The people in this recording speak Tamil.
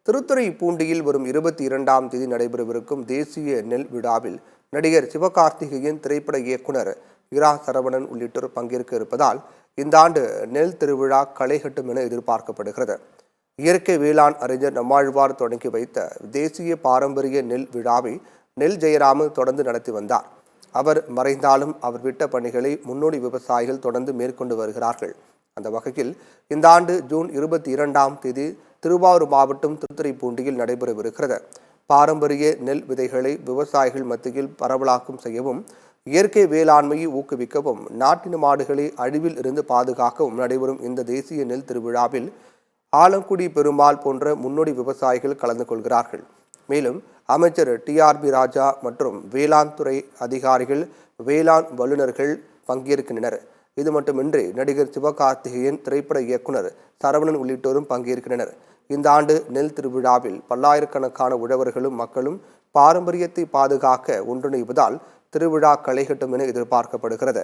திருத்துறைப்பூண்டியில் வரும் 22ஆம் தேதி நடைபெறவிருக்கும் தேசிய நெல் விழாவில் நடிகர் சிவகார்த்திகேயன், திரைப்பட இயக்குனர் இரா சரவணன் உள்ளிட்டோர் பங்கேற்க இருப்பதால் இந்த ஆண்டு நெல் திருவிழா களைகட்டும் என எதிர்பார்க்கப்படுகிறது. இயற்கை வேளாண் அறிஞர் நம்மாழ்வார் தொடங்கி வைத்த தேசிய பாரம்பரிய நெல் விழாவை நெல் ஜெயராமு தொடர்ந்து நடத்தி வந்தார். அவர் மறைந்தாலும் அவர் விட்ட பணிகளை முன்னோடி விவசாயிகள் தொடர்ந்து மேற்கொண்டு வருகிறார்கள். அந்த வகையில் இந்த ஆண்டு ஜூன் 22ஆம் தேதி திருவாரூர் மாவட்டம் திருத்துறைப்பூண்டியில் நடைபெறவிருக்கிறது. பாரம்பரிய நெல் விதைகளை விவசாயிகள் மத்தியில் பரவலாக்கம் செய்யவும், இயற்கை வேளாண்மையை ஊக்குவிக்கவும், நாட்டின மாடுகளை அழிவில் இருந்து பாதுகாக்கவும் நடைபெறும் இந்த தேசிய நெல் திருவிழாவில் ஆலங்குடி பெருமாள் போன்ற முன்னோடி விவசாயிகள் கலந்து கொள்கிறார்கள். மேலும் அமைச்சர் TRB ராஜா மற்றும் வேளாண் துறை அதிகாரிகள், வேளாண் வல்லுநர்கள் பங்கேற்கின்றனர். இது மட்டுமின்றி நடிகர் சிவகார்த்திகேயன், திரைப்பட இயக்குனர் சரவணன் உள்ளிட்டோரும் பங்கேற்கின்றனர். இந்த ஆண்டு நெல் திருவிழாவில் பல்லாயிரக்கணக்கான உழவர்களும் மக்களும் பாரம்பரியத்தை பாதுகாக்க ஒன்றிணைவதால் திருவிழா களைகட்டும் என எதிர்பார்க்கப்படுகிறது.